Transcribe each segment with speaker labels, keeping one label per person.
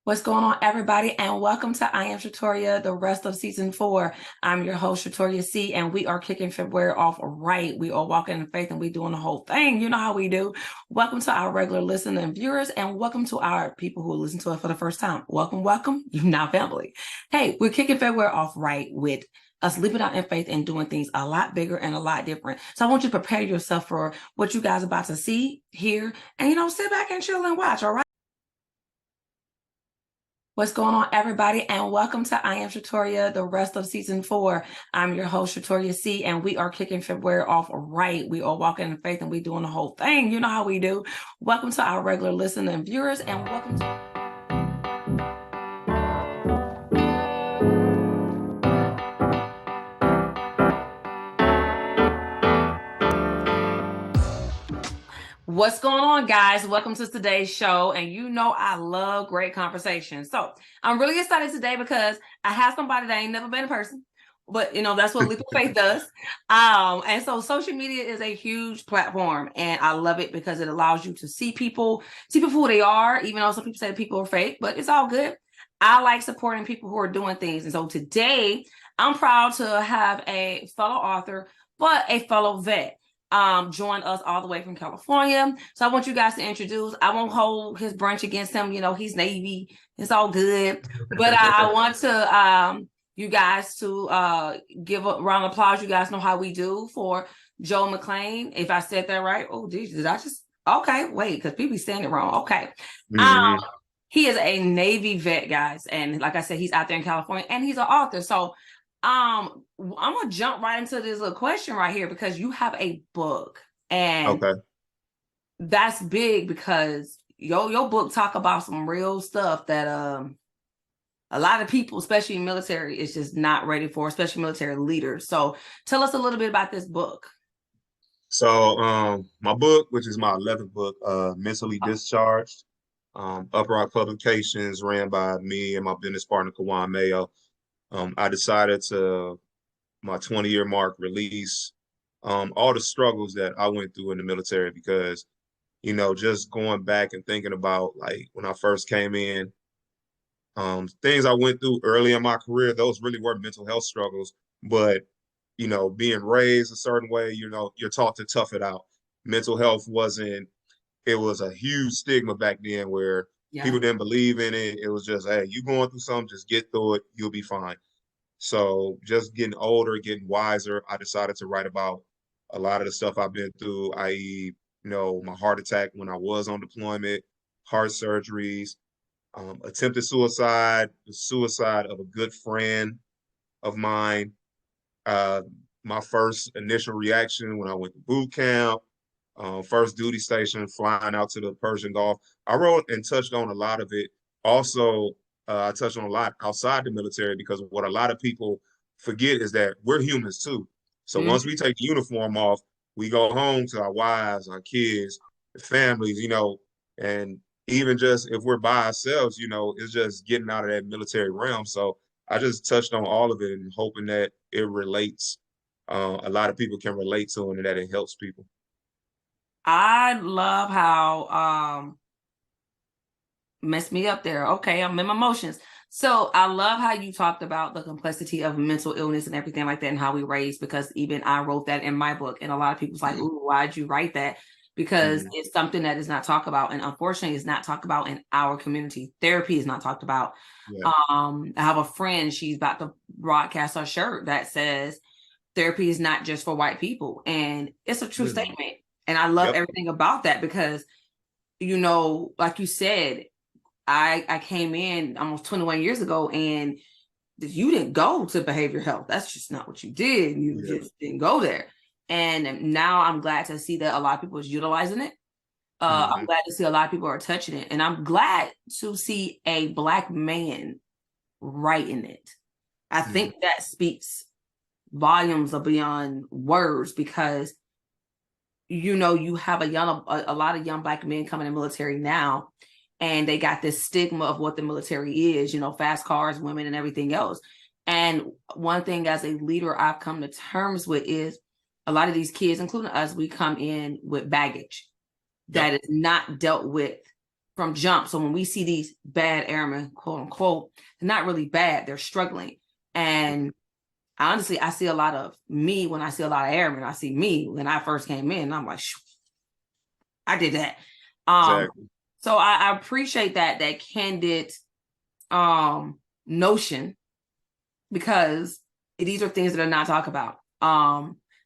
Speaker 1: What's going on, everybody? And welcome to I Am Shatoria, the rest of season 4. I'm your host, Shatoria C, and we are kicking February off right. We are walking in faith and we doing the whole thing. You know how we do. Welcome to our regular listeners and viewers, and welcome to our people who listen to it for the first time. Welcome, welcome. You're now family. Hey, we're kicking February off right with us living out in faith and doing things a lot bigger and a lot different. So I want you to prepare yourself for what you guys are about to see, hear, and sit back and chill and watch, all right? What's going on, everybody? And welcome to I Am Shatoria, the rest of season 4. I'm your host, Shatoria C, and we are kicking February off right. We are walking in faith and we doing the whole thing. You know how we do. Welcome to our regular listeners and viewers, and welcome to... What's going on, guys? Welcome to today's show. And I love great conversation. So I'm really excited today because I have somebody that ain't never been in person, but that's what Leap of Faith does. And so social media is a huge platform, and I love it because it allows you to see people who they are, even though some people say people are fake, but it's all good. I like supporting people who are doing things. And so today I'm proud to have a fellow author, but a fellow vet. Joined us all the way from California. So I want you guys to introduce. I won't hold his brunch against him. He's Navy. It's all good. But I want to you guys to give a round of applause. You guys know how we do for Joe McClain. If I said that right. Oh, did I just... Okay, wait, because people be saying it wrong. Okay. He is a Navy vet, guys. And like I said, he's out there in California and he's an author. So I'm gonna jump right into this little question right here because you have a book, and that's big because your book talk about some real stuff that a lot of people, especially in military, is just not ready for, especially military leaders. So tell us a little bit about this book.
Speaker 2: So my book, which is my 11th book, Mentally Discharged, Upright Publications, ran by me and my business partner Kawan Mayo. I decided to, my 20-year mark, release all the struggles that I went through in the military because, just going back and thinking about like when I first came in, things I went through early in my career, those really were mental health struggles. But, being raised a certain way, you're taught to tough it out. Mental health it was a huge stigma back then where people didn't believe in it. It was just, hey, you going through something, just get through it, you'll be fine. So just getting older, getting wiser, I decided to write about a lot of the stuff I've been through, i.e., my heart attack when I was on deployment, heart surgeries, attempted suicide, the suicide of a good friend of mine, my first initial reaction when I went to boot camp, first duty station, flying out to the Persian Gulf. I wrote and touched on a lot of it. Also, I touched on a lot outside the military because what a lot of people forget is that we're humans too. So once we take the uniform off, we go home to our wives, our kids, families, and even just if we're by ourselves, it's just getting out of that military realm. So I just touched on all of it and hoping that it relates. A lot of people can relate to it and that it helps people.
Speaker 1: I love how messed me up there. Okay, I'm in my emotions. So I love how you talked about the complexity of mental illness and everything like that and how we raise, because even I wrote that in my book. And a lot of people's like, ooh, why'd you write that? Because it's something that is not talked about. And unfortunately, it's not talked about in our community. Therapy is not talked about. Yeah. I have a friend, she's about to broadcast her shirt that says therapy is not just for white people. And it's a true statement. And I love everything about that because, like you said, I came in almost 21 years ago and you didn't go to behavioral health. That's just not what you did. You just didn't go there. And now I'm glad to see that a lot of people is utilizing it. I'm glad to see a lot of people are touching it. And I'm glad to see a Black man writing it. I think that speaks volumes of beyond words because, you have a lot of young Black men coming in the military now. And they got this stigma of what the military is, fast cars, women, and everything else. And one thing as a leader I've come to terms with is a lot of these kids, including us, we come in with baggage that is not dealt with from jump. So when we see these bad airmen, quote unquote, they're not really bad, they're struggling. And honestly, I see a lot of me when I see a lot of airmen. I see me when I first came in. I'm like, I did that.
Speaker 2: Exactly.
Speaker 1: So I appreciate that candid notion, because these are things that are not talked about.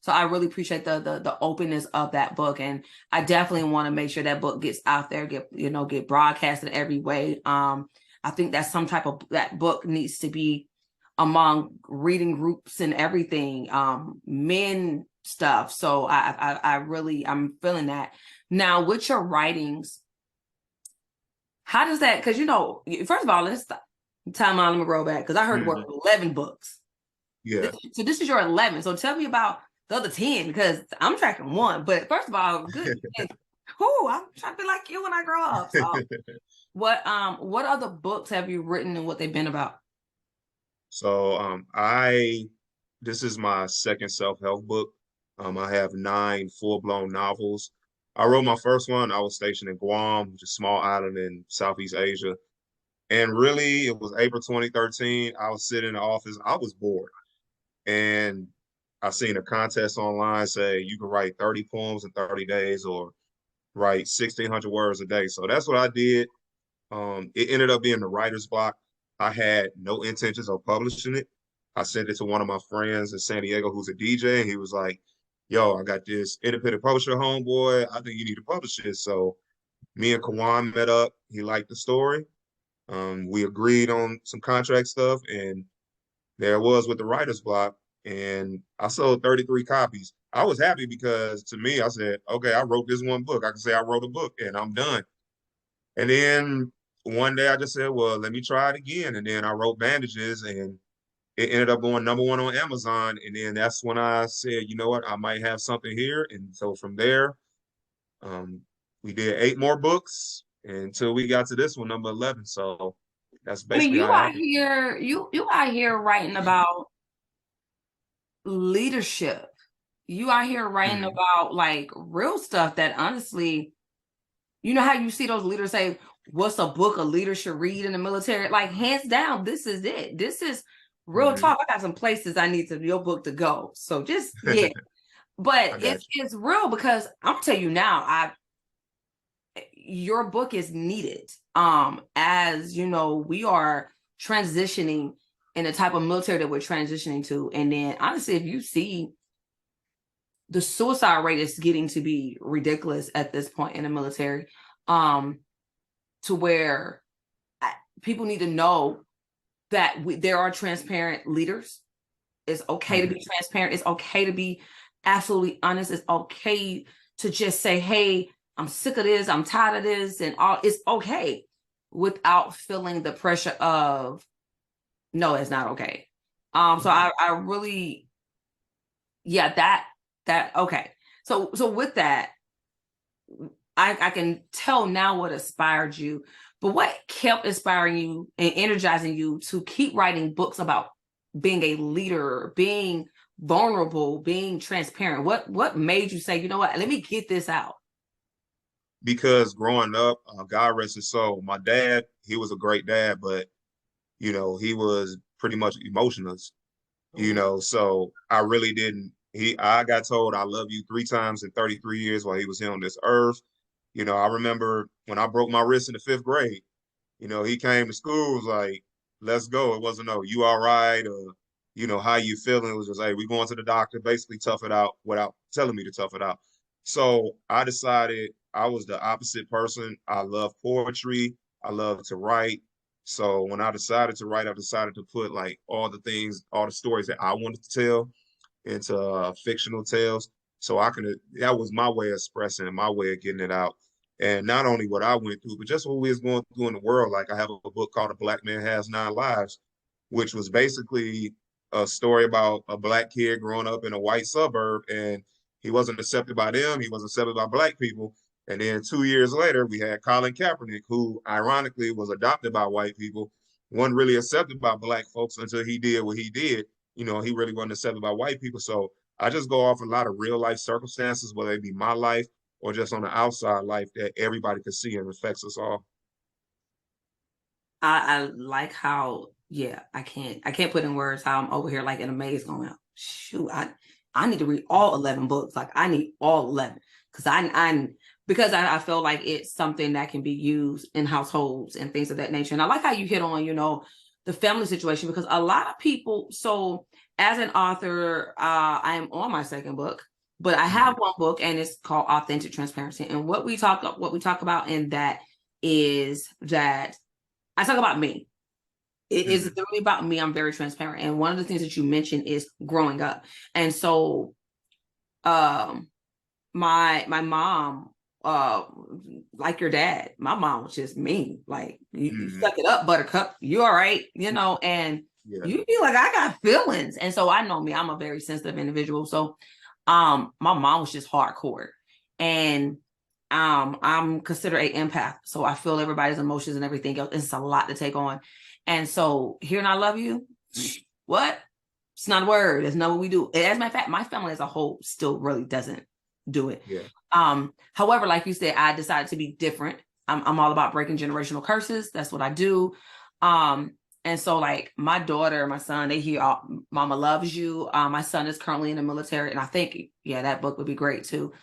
Speaker 1: So I really appreciate the openness of that book, and I definitely want to make sure that book gets out there, get broadcasted every way. I think that some type of that book needs to be among reading groups and everything, men stuff. So I really, I'm feeling that. Now with your writings, how does that? Because first of all, let's stop. Time out. Let me roll back, because I heard the word 11 books.
Speaker 2: Yeah.
Speaker 1: So this is your 11. So tell me about the other 10, because I'm tracking one. But first of all, good. Whoo, I'm trying to be like you when I grow up. So what other books have you written and what they've been about?
Speaker 2: So this is my second self-help book. I have 9 full-blown novels. I wrote my first one. I was stationed in Guam, which is a small island in Southeast Asia. And really, it was April 2013. I was sitting in the office. I was bored. And I seen a contest online say you can write 30 poems in 30 days or write 1,600 words a day. So that's what I did. It ended up being the writer's block. I had no intentions of publishing it. I sent it to one of my friends in San Diego who's a DJ. He was like, yo, I got this independent publisher homeboy. I think you need to publish this. So me and Kawan met up. He liked the story. We agreed on some contract stuff, and there it was with the writer's block. And I sold 33 copies. I was happy because to me, I said, okay, I wrote this one book. I can say I wrote a book and I'm done. And then one day I just said, well, let me try it again. And then I wrote Bandages, and it ended up going #1 on Amazon. And then that's when I said, you know what, I might have something here. And so from there, um, we did 8 more books until we got to this one, number 11. So that's
Speaker 1: I mean,
Speaker 2: basically how it happened.
Speaker 1: you out here writing about leadership. You out here writing
Speaker 2: Mhm.
Speaker 1: about like real stuff that honestly, you know how you see those leaders say, what's a book a leader should read in the military? Like, hands down, this is it. This is real
Speaker 2: Mhm.
Speaker 1: talk. I got some places I need your book to go. So just, yeah.
Speaker 2: I
Speaker 1: But
Speaker 2: got
Speaker 1: it's real, because I'm gonna tell you now, your book is needed. As you know, we are transitioning in the type of military that we're transitioning to. And then honestly, if you see the suicide rate is getting to be ridiculous at this point in the military, um, to where people need to know that there are transparent leaders. It's okay to
Speaker 2: you.
Speaker 1: be transparent. It's okay to be absolutely honest. It's okay to just say, hey, I'm sick of this. I'm tired of this. And all, it's okay, without feeling the pressure of, no, it's not okay. So I really, yeah, okay. So with that, I can tell now what inspired you, but what kept inspiring you and energizing you to keep writing books about being a leader, being vulnerable, being transparent? What made you say, you know what, let me get this out?
Speaker 2: Because growing up, God rest his soul, my dad, he was a great dad, but he was pretty much emotionless,
Speaker 1: Mhm.
Speaker 2: so I really didn't. I got told I love you 3 times in 33 years while he was here on this earth. I remember when I broke my wrist in the 5th grade, he came to school, was like, let's go. It wasn't, no, you all right? Or, how you feeling? It was just, hey, we going to the doctor, basically tough it out without telling me to tough it out. So I decided I was the opposite person. I love poetry. I love to write. So when I decided to write, I decided to put like all the things, all the stories that I wanted to tell into fictional tales. So that was my way of expressing it, my way of getting it out. And not only what I went through, but just what we was going through in the world. Like I have a book called A Black Man Has 9 Lives, which was basically a story about a black kid growing up in a white suburb, and he wasn't accepted by them. He wasn't accepted by black people. And then 2 years later, we had Colin Kaepernick, who ironically was adopted by white people, wasn't really accepted by black folks until he did what he did. He really wasn't accepted by white people. So I just go off a lot of real life circumstances, whether it be my life or just on the outside life that everybody could see and affects us all.
Speaker 1: I like how, yeah, I can't put in words how I'm over here like in a maze going, shoot, I need to read all 11 books. Like I need all 11 because because I feel like it's something that can be used in households and things of that nature. And I like how you hit on, the family situation, because a lot of people, so as an author, I am on my second book, but I have one book and it's called Authentic Transparency. And what we talk about in that is that I talk about me. It is really about me. I'm very transparent. And one of the things that you mentioned is growing up. And so my mom, like your dad, my mom was just mean. Like you suck it up, buttercup. You all right, and you be like, I got feelings. And so I know me, I'm a very sensitive individual. So my mom was just hardcore. And I'm considered a empath. So I feel everybody's emotions and everything else. It's a lot to take on. And so hearing I love you, what? It's not a word. It's not what we do. As a matter of fact, my family as a whole still really doesn't do it.
Speaker 2: Yeah.
Speaker 1: However, like you said, I decided to be different. I'm all about breaking generational curses. That's what I do. And so like my daughter, my son, they hear Mama loves you. My son is currently in the military, and I think, yeah, that book would be great too.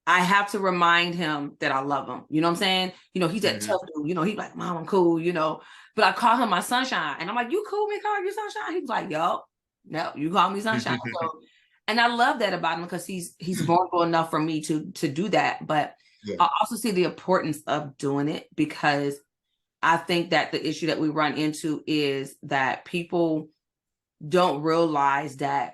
Speaker 1: I have to remind him that I love him. You know what I'm saying? He's that tough dude. He's like, Mom, I'm cool, But I call him my sunshine. And I'm like, you cool, me call you sunshine? He was like, yup. No, you call me sunshine. So, and I love that about him because he's vulnerable enough for me to do that. But I also see the importance of doing it, because I think that the issue that we run into is that people don't realize that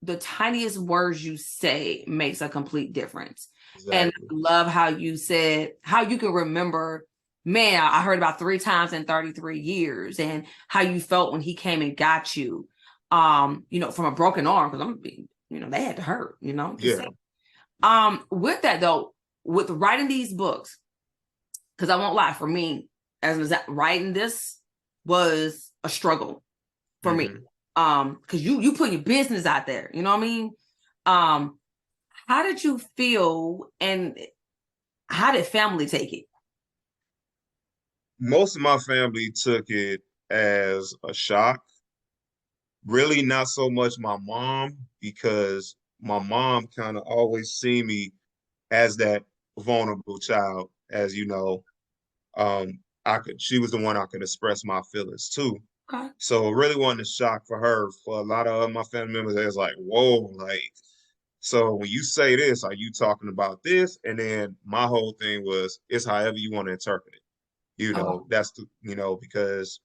Speaker 1: the tiniest words you say makes a complete difference. Exactly. And I love how you said how you can remember, man, I heard about 3 times in 33 years, and how you felt when he came and got you, from a broken arm, because they had to hurt, Yeah. With that though, with writing these books, because I won't lie, for me, writing this was a struggle for me. Because you put your business out there, you know what I mean? How did you feel, and how did family take it?
Speaker 2: Most of my family took it as a shock. Really not so much my mom, because my mom kind of always seen me as that vulnerable child, as she was the one I could express my feelings to.
Speaker 1: Okay.
Speaker 2: So it really wasn't a shock for her. For a lot of my family members, it was like, whoa, like, so when you say this, are you talking about this? And then my whole thing was, it's however you want to interpret it. That's because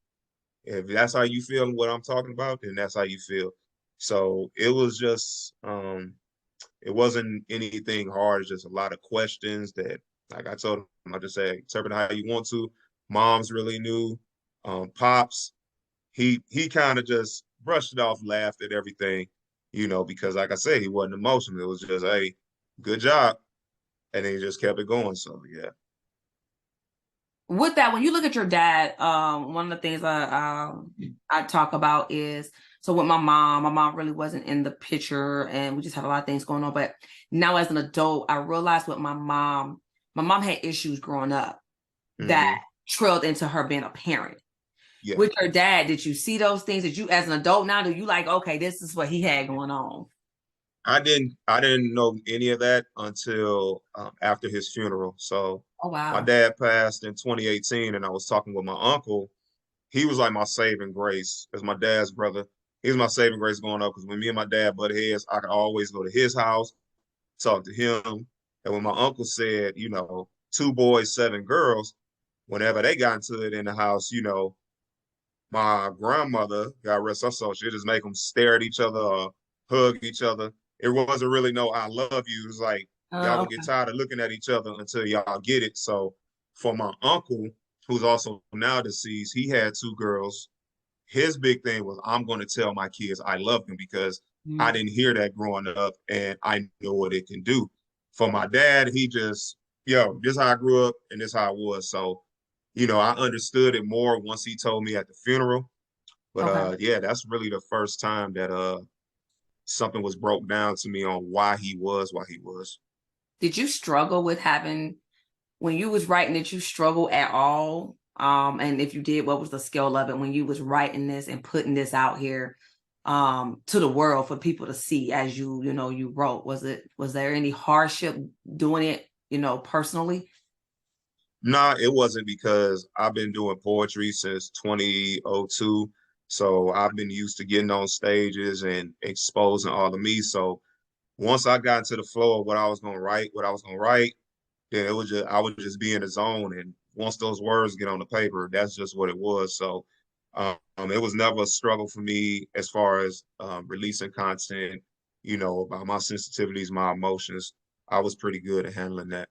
Speaker 2: if that's how you feel and what I'm talking about, then that's how you feel. So it was just, it wasn't anything hard. It's just a lot of questions that, like I told him, I just say, interpret how you want to. Mom's really knew. Pops, he kind of just brushed it off, laughed at everything, because like I said, he wasn't emotional. It was just, hey, good job. And then he just kept it going. So yeah.
Speaker 1: With that, when you look at your dad, one of the things I talk about is, so with my mom really wasn't in the picture, and we just had a lot of things going on. But now as an adult, I realized with my mom had issues growing up that trailed into her being a parent. Yeah. With your dad, did you see those things? That you, as an adult now, do you like, okay, this is what he had going on?
Speaker 2: I didn't know any of that until after his funeral. So
Speaker 1: oh, wow.
Speaker 2: My dad passed in 2018, and I was talking with my uncle. He was like my saving grace as my dad's brother. He was my saving grace going up, because when me and my dad butted heads, I could always go to his house, talk to him. And when my uncle said, 2 boys, 7 girls, whenever they got into it in the house, my grandmother, God rest her soul, she'd just make them stare at each other or hug each other. It wasn't really no I love you. It was like y'all would get tired of looking at each other until y'all get it. So for my uncle, who's also now deceased, he had 2 girls. His big thing was, I'm going to tell my kids I love them, because I didn't hear that growing up, and I know what it can do. For my dad, he just, this is how I grew up and this is how I was. So, I understood it more once he told me at the funeral. But yeah, that's really the first time that something was broke down to me on why he was.
Speaker 1: Did you struggle with having when you was writing, did you struggle at all? And if you did, what was the scale of it when you was writing this and putting this out here to the world for people to see as you wrote? Was there any hardship doing it, personally?
Speaker 2: Nah, it wasn't because I've been doing poetry since 2002. So I've been used to getting on stages and exposing all of me. So once I got into the flow of what I was gonna write, then it was just I would just be in the zone. And once those words get on the paper, that's just what it was. So it was never a struggle for me as far as releasing content, about my sensitivities, my emotions. I was pretty good at handling that.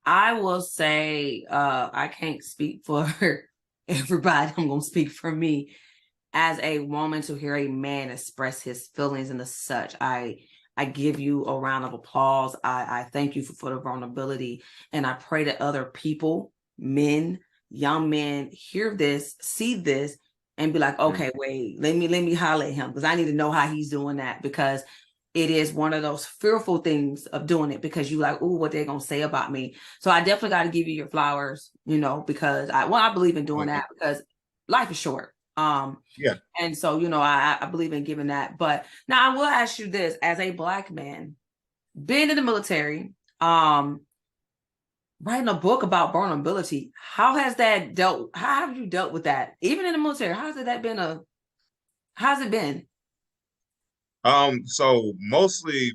Speaker 1: I will say, I can't speak for everybody. I'm gonna speak for me. As a woman, to hear a man express his feelings and the such, I give you a round of applause. I thank you for the vulnerability, and I pray that other people, men, young men, hear this, see this, and be like,
Speaker 2: Mm.
Speaker 1: okay, wait, let me holler at him, because I need to know how he's doing that, because it is one of those fearful things of doing it, because you like, oh, what they're gonna say about me. So I definitely got to give you your flowers, because I believe in doing
Speaker 2: Thank you.
Speaker 1: that, because life is short.
Speaker 2: Yeah.
Speaker 1: And so, I believe in giving that. But now I will ask you this: as a Black man, being in the military, writing a book about vulnerability, how have you dealt with that? Even in the military, how's it been?
Speaker 2: So mostly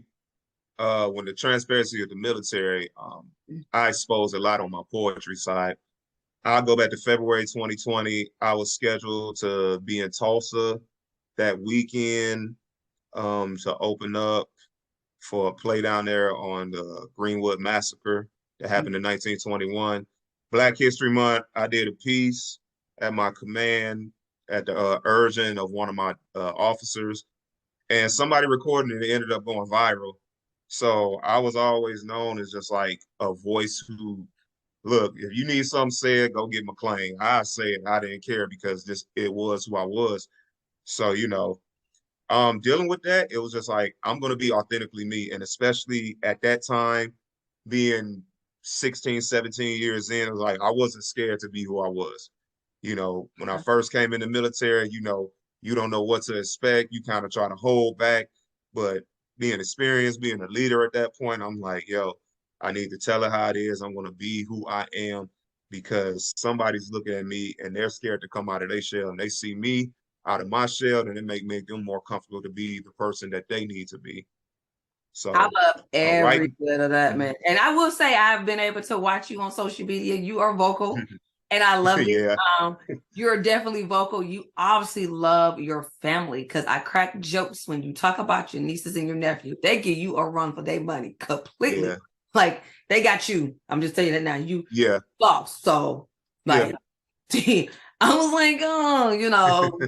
Speaker 2: when the transparency of the military, I exposed a lot on my poetry side. I'll go back to February 2020. I was scheduled to be in Tulsa that weekend to open up for a play down there on the Greenwood Massacre that happened in 1921. Black History Month, I did a piece at my command at the urging of one of my officers, and somebody recorded it. It ended up going viral. So I was always known as just like a voice who, look, if you need something said, go get McClain. I say it. I didn't care because it was who I was. So, dealing with that, it was just like, I'm going to be authentically me. And especially at that time, being 16, 17 years in, it was like, I wasn't scared to be who I was. When I first came in the military, you don't know what to expect. You kind of try to hold back, but being experienced, being a leader at that point, I'm like, yo, I need to tell her how it is. I'm going to be who I am because somebody's looking at me and they're scared to come out of their shell and they see me out of my shell and it make them more comfortable to be the person that they need to be.
Speaker 1: I
Speaker 2: So,
Speaker 1: love every
Speaker 2: writing.
Speaker 1: bit of that,
Speaker 2: Mhm.
Speaker 1: man. And I will say I've been able to watch you on social media. You are vocal, and I love it.
Speaker 2: Yeah,
Speaker 1: Um, you're definitely vocal. You obviously love your family, because I crack jokes when you talk about your nieces and your nephew. They give you a run for their money completely.
Speaker 2: yeah,
Speaker 1: Like they got you. I'm just telling you that now. You
Speaker 2: yeah,
Speaker 1: boss. So
Speaker 2: yeah.
Speaker 1: like I was like, oh,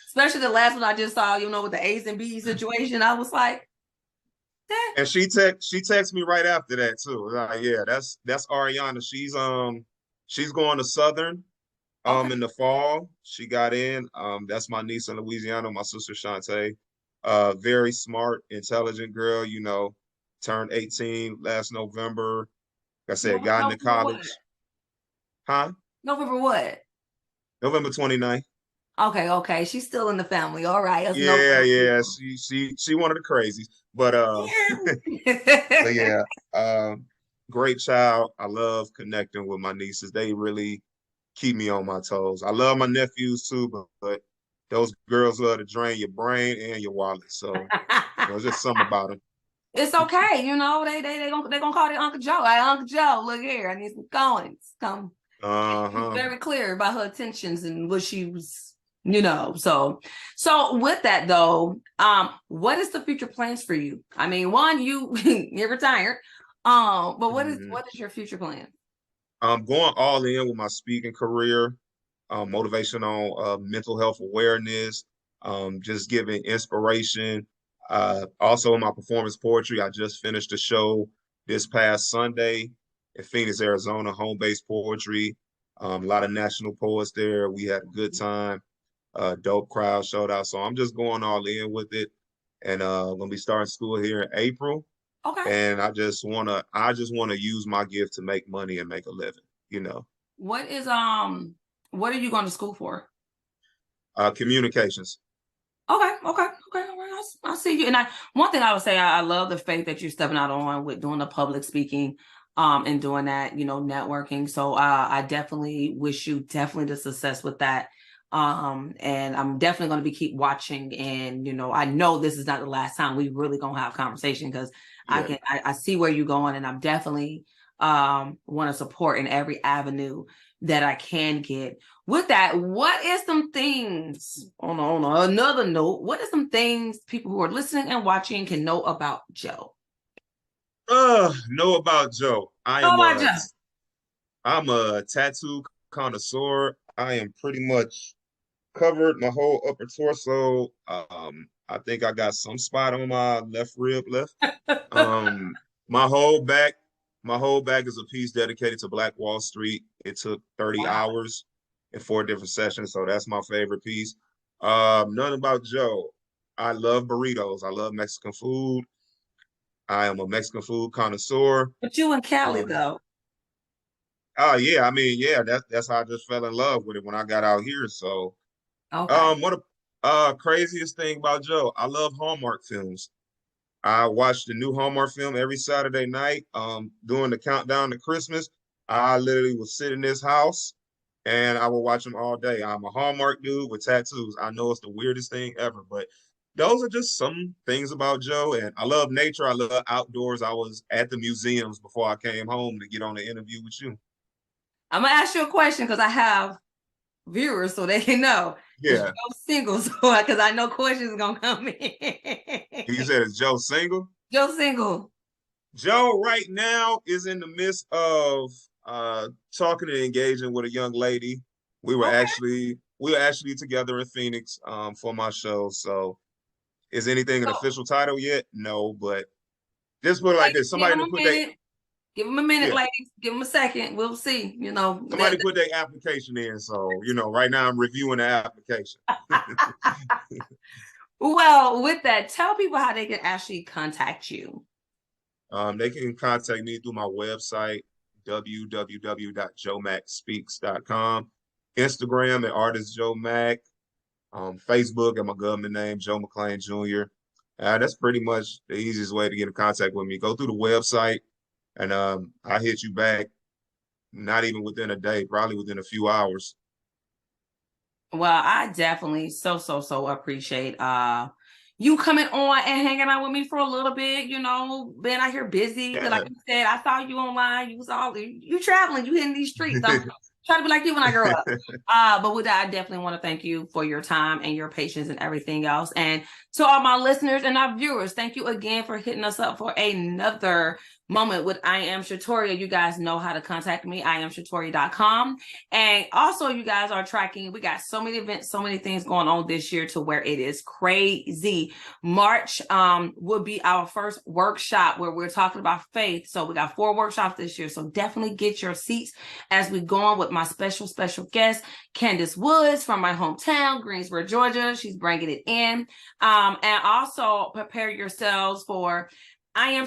Speaker 1: especially the last one I just saw, with the A's and B's situation. I was like, eh.
Speaker 2: And she texted me right after that too. Like, yeah, that's Ariana. She's going to Southern
Speaker 1: Okay.
Speaker 2: in the fall. She got in. That's my niece in Louisiana, my sister Shantae. Very smart, intelligent girl, turned 18 last November. Like I said, got into
Speaker 1: November what?
Speaker 2: college. Huh?
Speaker 1: November what?
Speaker 2: November 29th.
Speaker 1: Okay. She's still in the family. All right. That's no
Speaker 2: Yeah, yeah.
Speaker 1: problem.
Speaker 2: She one of the crazies. But but
Speaker 1: Yeah.
Speaker 2: yeah, great child. I love connecting with my nieces. They really keep me on my toes. I love my nephews too, but those girls love to drain your brain and your wallet. So, it's just something about them.
Speaker 1: It's okay. They gonna call their Uncle Joe. Hey, Uncle Joe, look here. I need some coins. Come. She was
Speaker 2: Uh-huh.
Speaker 1: very clear about her intentions and what she was, so with that though, what is the future plans for you? I mean, one, you're retired. But what is
Speaker 2: Mhm.
Speaker 1: what is your future plan?
Speaker 2: I'm going all in with my speaking career, motivation on mental health awareness, just giving inspiration. Also in my performance poetry, I just finished a show this past Sunday in Phoenix, Arizona, home-based poetry. A lot of national poets there. We had a good time. Dope crowd showed out. So I'm just going all in with it. And I'm gonna be starting school here in April.
Speaker 1: Okay.
Speaker 2: and I just wanna use my gift to make money and make a living, you know.
Speaker 1: What is what are you going to school for?
Speaker 2: Communications.
Speaker 1: Okay, okay, okay. All right, I see you. And one thing I would say, I love the faith that you're stepping out on with doing the public speaking, and doing that, networking. So, I definitely wish you definitely the success with that. And I'm definitely going to be keep watching. And I know this is not the last time we really gonna have conversation because
Speaker 2: Yeah.
Speaker 1: I see where you're going, and I'm definitely want to support in every avenue that I can get. With that, what is some things on another note? What are some things people who are listening and watching can know about Joe?
Speaker 2: Know about Joe.
Speaker 1: Oh my Joe.
Speaker 2: I'm a tattoo connoisseur. I am pretty much covered my whole upper torso. I think I got some spot on my left rib left. Um, my whole back, my whole back is a piece dedicated to Black Wall Street. It took 30
Speaker 1: Wow.
Speaker 2: hours in 4 different sessions, so that's my favorite piece. None about Joe. I love burritos. I love Mexican food. I am a Mexican food connoisseur.
Speaker 1: But you in Cali
Speaker 2: Um,
Speaker 1: though.
Speaker 2: oh yeah, I mean, yeah, that's how I just fell in love with it when I got out here. So,
Speaker 1: Okay.
Speaker 2: one of craziest thing about Joe, I love Hallmark films. I watch the new Hallmark film every Saturday night. During the countdown to Christmas, I literally would sit in this house and I would watch them all day. I'm a Hallmark dude with tattoos. I know it's the weirdest thing ever, but those are just some things about Joe. And I love nature. I love outdoors. I was at the museums before I came home to get on the interview with you.
Speaker 1: I'm gonna ask you a question because I have viewers so they can know. Is
Speaker 2: Yeah.
Speaker 1: Joe single? So because I know questions gonna come in.
Speaker 2: You said, is Joe single?
Speaker 1: Joe single.
Speaker 2: Joe right now is in the midst of talking and engaging with a young lady.
Speaker 1: Okay.
Speaker 2: We were actually together in Phoenix for my show. So is anything an
Speaker 1: So
Speaker 2: official title yet? No, but just put it like
Speaker 1: ladies,
Speaker 2: this. Somebody to put their
Speaker 1: give them a minute,
Speaker 2: yeah,
Speaker 1: ladies. Give them a second. We'll see.
Speaker 2: somebody put their application in. So, right now I'm reviewing the application.
Speaker 1: Well, with that, tell people how they can actually contact you.
Speaker 2: They can contact me through my website, www.joemacspeaks.com. Instagram at artist Joe Mac. Facebook at my government name, Joe McClain Jr. That's pretty much the easiest way to get in contact with me. Go through the website and I hit you back, not even within a day, probably within a few hours.
Speaker 1: Well, I definitely so appreciate you coming on and hanging out with me for a little bit, being out here busy. 'Cause like
Speaker 2: Yeah.
Speaker 1: you said, I saw you online. You traveling, you hitting these streets. I'm trying to be like you when I grow up. But with that, I definitely want to thank you for your time and your patience and everything else. And to all my listeners and our viewers, thank you again for hitting us up for another moment with I Am Shatoria. You guys know how to contact me, iamshatoria.com. And also, you guys are tracking. We got so many events, so many things going on this year to where it is crazy. March will be our first workshop where we're talking about faith. So we got 4 workshops this year. So definitely get your seats as we go on with my special guest, Candace Woods from my hometown, Greensboro, Georgia. She's bringing it in. And also prepare yourselves for I Am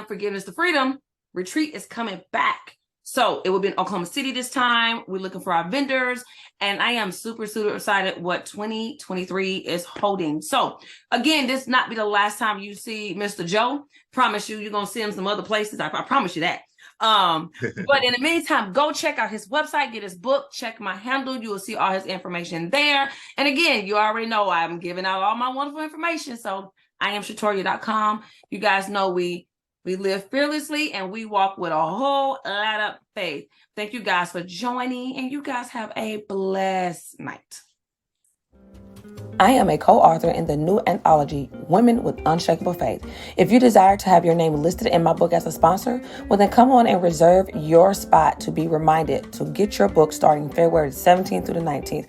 Speaker 1: Forgiveness to Freedom retreat is coming back. So it will be in Oklahoma City this time. We're looking for our vendors, and I am super excited what 2023 is holding. So again, this not be the last time you see Mr. Joe. Promise you're gonna see him some other places. I promise you that. But in the meantime, go check out his website, get his book, check my handle. You will see all his information there. And again, you already know I'm giving out all my wonderful information. So iamshatoria.com. You guys know we live fearlessly and we walk with a whole lot of faith. Thank you guys for joining, and you guys have a blessed night. I am a co-author in the new anthology, Women with Unshakable Faith. If you desire to have your name listed in my book as a sponsor, well then come on and reserve your spot to be reminded to get your book starting February 17th through the 19th.